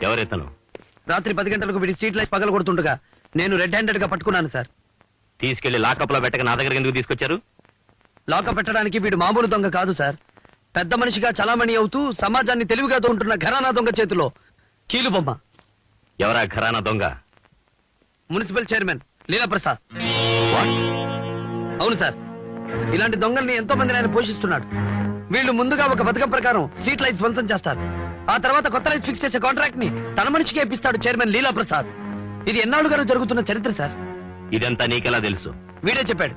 ఎవరైతను? రాత్రి 10 గంటలకు వీడి స్ట్రీట్ లైట్ పగల కొడుతుండగా నేను రెడ్ హ్యాండెడ్ గా పట్టుకున్నాను సార్. తీసుకెళ్లి లాకప్ లో పెట్టక నా దగ్గర ఎందుకు తీసుకొచ్చారు? లాకప్ పెట్టడానికి వీడు మామూలు దొంగ కాదు సార్. పెద్ద మనిషిగా చలామణి అవుతూ సమాజాన్ని తెలివిగా ఉంటున్న ఘరానా దొంగ చేతిలో కీలు బొమ్మ. ఎవరా ఘరానా దొంగ? Municipal chairman Leelaprasad. What? అవును సార్, ఇలాంటి దొంగల్ని ఎంతో మందిని ఆయన పోషిస్తున్నాడు. వీళ్ళు ముందుగా ఒక పథకం ప్రకారం స్ట్రీట్ లైట్స్ ధ్వంసం చేస్తారు. ఆ తర్వాత కొత్త లైట్స్ ఫిక్స్ చేసే కాంట్రాక్ట్ ని తన మనిషికి ఇప్పిస్తాడు చైర్మన్ లీలాప్రసాద్. ఇది ఎన్నాళ్ళుగానూ జరుగుతున్న చరిత్ర సార్. ఇదంతా నీకెలా తెలుసు? వీడే చెప్పాడు.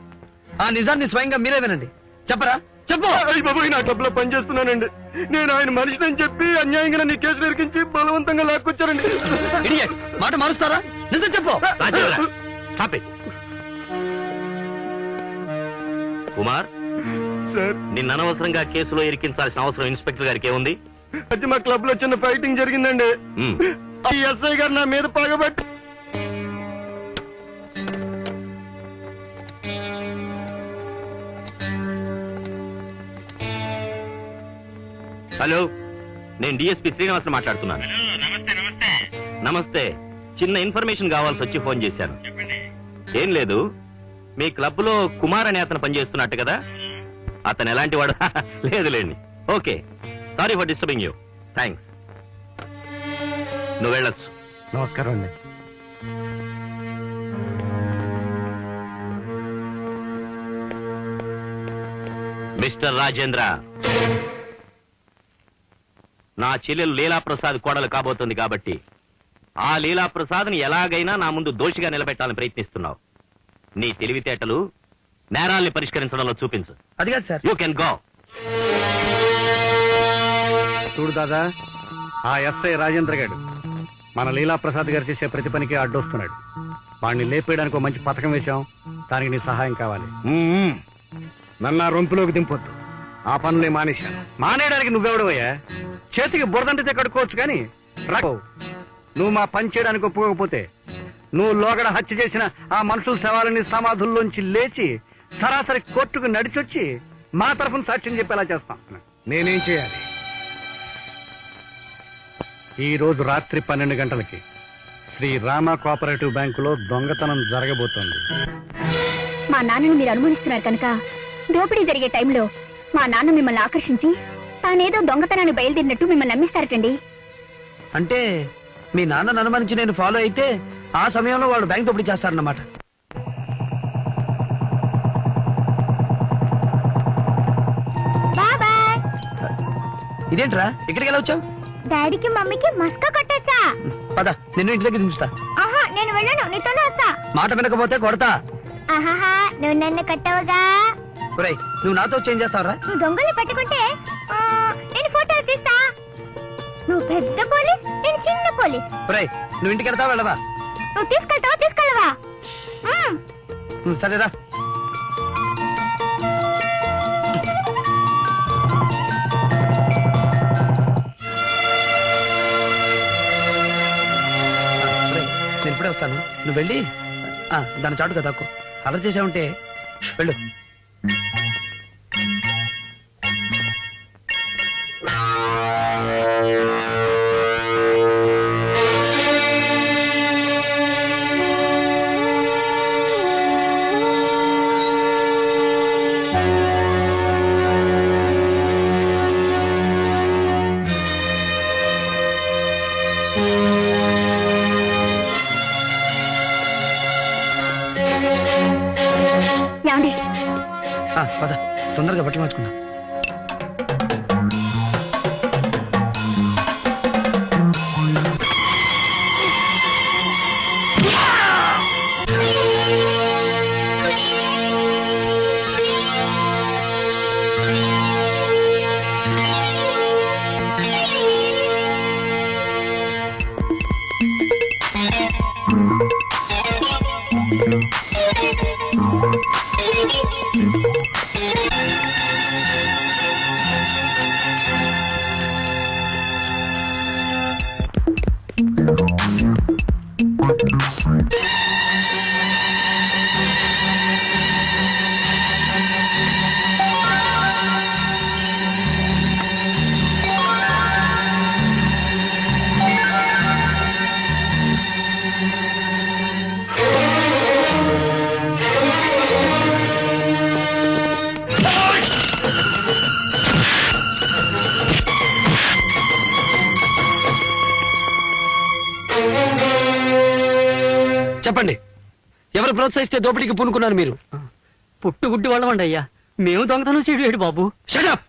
ఆ నిజాన్ని స్వయంగా మీరే వినండి. చెప్పరా? చెప్పు. బాబు, నా క్లబ్ లో పనిచేస్తున్నానండి. నేను ఆయన మనిషిని చెప్పి అన్యాయంగా నీ కేసులు ఇరికించి బలవంతంగా లాక్కొచ్చారండి. ఇడియట్, మాట మారుస్తారా? నిజం చెప్పు. Stop it. కుమార్ సార్, నిన్న అనవసరంగా కేసులో ఇరికించాల్సిన అవసరం ఇన్స్పెక్టర్ గారికి ఏముంది? అది మా క్లబ్ లో చిన్న ఫైటింగ్ జరిగిందండి. మ్మ్. ఈ ఎస్ఐ గారు నా మీద పగబట్టి హలో, నేను డిఎస్పీ శ్రీనివాసన్ మాట్లాడుతున్నాను. నమస్తే. చిన్న ఇన్ఫర్మేషన్ కావాల్సి వచ్చి ఫోన్ చేశాను. ఏం లేదు, మీ క్లబ్ లో కుమార్ అనే అతను పనిచేస్తున్నట్టు కదా? అతను ఎలాంటి వాడు? లేదులేండి. Okay, sorry for disturbing you. Thanks. నువ్వు వెళ్ళొచ్చు. నమస్కారం అండి. మిస్టర్ రాజేంద్ర, నా చెల్లెలు లీలాప్రసాద్ కోడలు కాబోతుంది కాబట్టి ఆ లీలాప్రసాద్ ని ఎలాగైనా నా ముందు దోషిగా నిలబెట్టాలని ప్రయత్నిస్తున్నావు. నీ తెలివితేటలు నేరాల్ని పరిష్కరించడంలో చూపించు. అది కాదు సార్. You can go. చూడు దాదా, ఆ ఎస్ఐ రాజేంద్ర గారు మన లీలాప్రసాద్ గారు చేసే ప్రతి పనికి అడ్డొస్తున్నాడు. వాడిని లేపేయడానికి ఒక మంచి పథకం వేశాం. దానికి నీ సహాయం కావాలి. నన్ను ఆ రొంపులోకి దింపొద్దు. ఆ పనులే మానేశాను. మానేయడానికి నువ్వెవడవయ్యా? చేతికి బురదంటితే కడుక్కోవచ్చు కానీ రావు. నువ్వు మా పని చేయడానికి ఒప్పుకోకపోతే నువ్వు లోగడ హత్య చేసిన ఆ మనుషుల శవాలని సమాధుల్లోంచి లేచి సరాసరి కోర్టుకు నడిచొచ్చి మా తరఫున సాక్ష్యం చెప్పేలా చేస్తాం. నేనేం చేయాలి? ఈ రోజు రాత్రి 12 గంటలకి శ్రీ రామ కోఆపరేటివ్ బ్యాంకులో దొంగతనం జరగబోతోంది. మా నాన్నని మీరు అనుమానిస్తున్నారు కనుక దోపిడీ జరిగే టైంలో మా నాన్న మిమ్మల్ని ఆకర్షించి తానేదో దొంగతనాన్ని బయలుదేరినట్టు మిమ్మల్ని నమ్మిస్తారటండి. అంటే మీ నాన్న అనుమానించి నేను ఫాలో అయితే ఆ సమయంలో వాడు బ్యాంక్ దోపిడీ చేస్తారన్నమాట. బాబాయ్, ఇదేంట్రా ఇక్కడికి ఎలా వచ్చావు? డాడీకి మమ్మీకి మస్కా కొట్టచ్చా? పద, నిన్ను ఇంటి దగ్గర దించుతా. ఆహా, నేను వెళ్ళను, నీతోనే వస్తా. మాట వినకపోతే కొడతా. ఆహాహా, నువ్వు నన్ను కట్టవుగా. ఒరేయ్, నువ్వు నాతో చేంజ్ చేస్తావరా? నువ్వు దొంగలు పట్టుకుంటే నేను ఫోటోలు తీస్తా. నువ్వు పెద్ద పోలీస్, నేను చిన్న పోలీస్. ఒరేయ్, నువ్వు ఇంటికి వెళ్తావా వెళ్ళవా? నువ్వు తీసుకెళ్ళవా? సరేరా. నేను ఇప్పుడే వస్తాను. నువ్వు వెళ్ళి దాని చాటుగా తక్కువ కలర్ చేసావుంటే వెళ్ళు. పద, తొందరగా బట్టలు మార్చుకుందాం. చెప్పండి, ఎవరు ప్రోత్సహిస్తే దోపిడీకి పూనుకున్నారు మీరు? పుట్టు గుడ్డి వాళ్ళమండి అయ్యా, మేము దొంగతనం చేయడు బాబు. Shut up!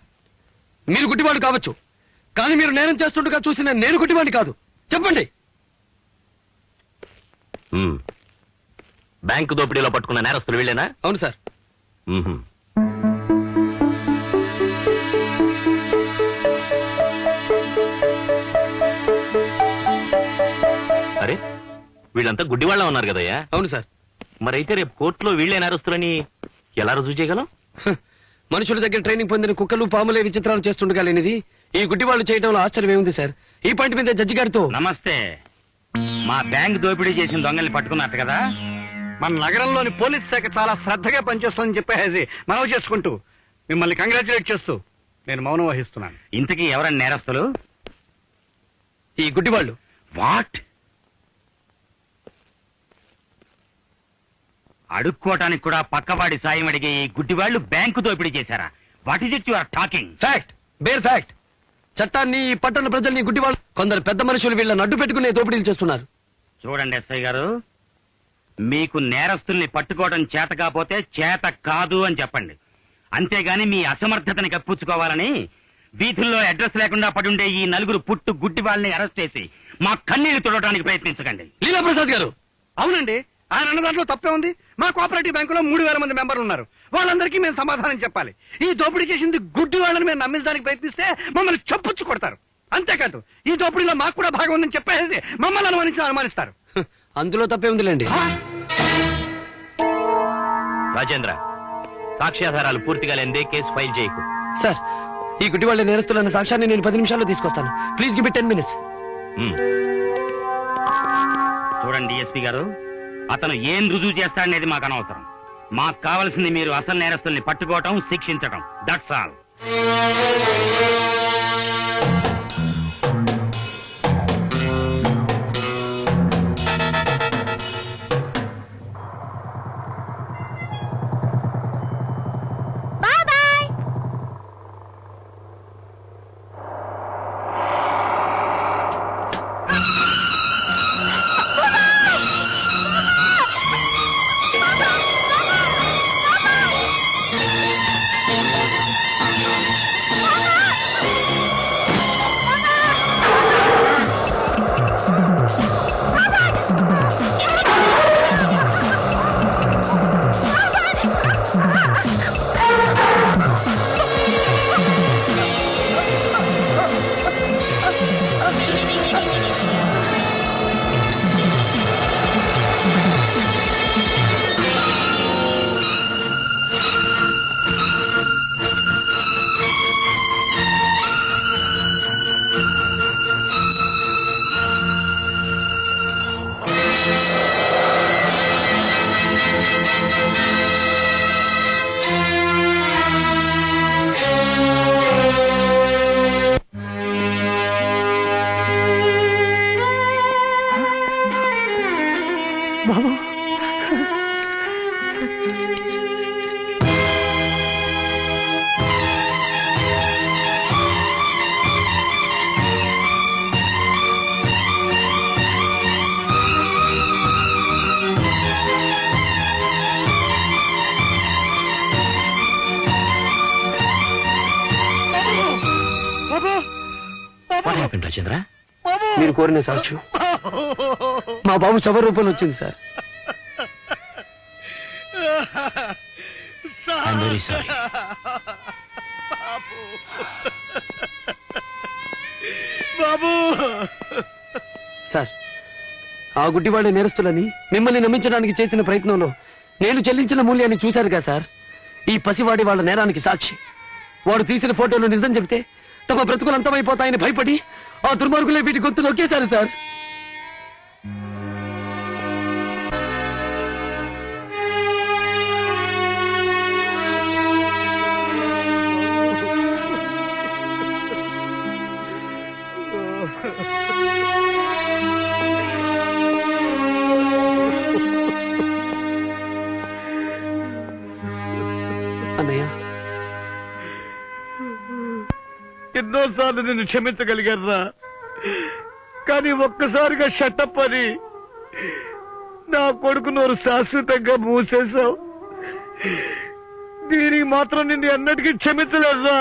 మీరు గుడ్డివాడు కావచ్చు, కానీ మీరు నేరం చేస్తుండగా చూసిన నేను గుడ్డివాడిని కాదు. చెప్పండి. బ్యాంకు దోపిడీలో పట్టుకున్న నేరస్తులు వీళ్ళేనా? అవును సార్. మ్మ్. అరే, వీళ్ళంతా గుడ్డివాళ్ళ ఉన్నారు కదయ్యా. అవును సార్. మరైతే రేపు కోర్టులో వీళ్ళే నేరస్తులని ఎలా రుజువు చేయగలం? మనుషుల దగ్గర ట్రైనింగ్ పొందిన కుక్కలు పాములే విచిత్రాలు చేస్తుండగా లేనిది ఈ గుడ్డివాళ్ళు చేయడంలో ఆశ్చర్యం ఏముంది సార్? ఈ పాయింట్ మీద జడ్జి గారితో. నమస్తే. మా బ్యాంక్ దోపిడీ చేసిన దొంగల్ని పట్టుకున్నట్టు కదా? మన నగరంలోని పోలీస్ శాఖ చాలా శ్రద్ధగా పనిచేస్తుందని చెప్పేసి మనవి చేసుకుంటూ మిమ్మల్ని కంగ్రాచులేట్ చేస్తూ నేను మౌనం వహిస్తున్నాను. ఇంతకీ ఎవరన్నా నేరస్తులు? ఈ గుడ్డివాళ్ళు. వాట్? అడుక్కోటానికి కూడా పక్కవాడి సాయం అడిగే ఈ గుడ్డి వాళ్ళు బ్యాంకు దోపిడీ చేశారా? What is it you are talking? Fact, bare fact. చట్టాన్ని, ఈ పట్టణ ప్రజల్ని గుడ్డివాళ్ళు, కొందరు పెద్ద మనుషులు వీళ్ళని అడ్డు పెట్టుకునే దోపిడీలు చేస్తున్నారు. చూడండి ఎస్ఐ గారు, మీకు నేరస్తుల్ని పట్టుకోవడం చేత కాకపోతే చేత కాదు అని చెప్పండి. అంతేగాని మీ అసమర్థతని కప్పించుకోవాలని వీధుల్లో అడ్రస్ లేకుండా పడుండే ఈ నలుగురు పుట్టు గుడ్డి వాళ్ళని అరెస్ట్ చేసి మా కన్నీళ్లు తుడవడానికి ప్రయత్నించకండి. లీలాప్రసాద్ గారు. అవునండి, ఆయన అన్న దాంట్లో తప్పే ఉంది. మా కోఆపరేటివ్ బ్యాంకులో 3,000 మంది మెంబర్లు ఉన్నారు. వాళ్ళందరికీ మేము సమాధానం చెప్పాలి. ఈ దోపిడీ చేసింది గుడ్డి వాళ్ళని మేము నమ్మించడానికి ప్రయత్నిస్తే మమ్మల్ని చప్పుచ్చు కొడతారు. అంతేకాదు, ఈ దోపిడీలో మాకు కూడా భాగం ఉందని చెప్పేసి మమ్మల్ని అనుమానిస్తారు. అందులో తప్పే ఉందిలేండి. రాజేంద్ర, సాక్ష్యాధారాలు పూర్తిగా లేనిదే కేసు ఫైల్ చేయకు. సార్, ఈ గుడ్డివాళ్ళ నేరస్తులన్న సాక్ష్యాన్ని నేను 10 నిమిషాల్లో తీసుకొస్తాను. Please give it 10 minutes. మ్మ్. చూడండి ఎస్పీ గారు, అతను ఏం రుజువు చేస్తాడనేది మాకు అనవసరం. మాకు కావాల్సింది మీరు అసలు నేరస్తుల్ని పట్టుకోవటం, శిక్షించటం. That's all. Bye bye. బాబు, What happened, రాజేంద్ర? మీరు కోరిన సాక్ష్యం మా బాబు శవ రూపంలో వచ్చింది sir. I'm very sorry. Sir, ఆ గుడ్డివాళ్ళ నేరస్తులని మిమ్మల్ని నమ్మించడానికి చేసిన ప్రయత్నంలో నేను చెల్లించిన మూల్యాన్ని చూశారుగా సార్. ఈ పసివాడి వాళ్ళ నేరానికి సాక్షి. వాడు తీసిన ఫోటోలు నిజం చెబితే తమ బ్రతుకులు అంతమైపోతాయని భయపడి ఆ దుర్మార్గులే వీటి గొంతు నొక్కేశారు సార్. అన్నయ్య, ఎన్నోసార్లు నిన్ను క్షమించగలిగారా, కానీ ఒక్కసారిగా షట్టప్ అని నా కొడుకు నోరు శాశ్వతంగా మూసేశావు. దీనికి మాత్రం నిన్ను ఎన్నటికీ క్షమించలేదురా.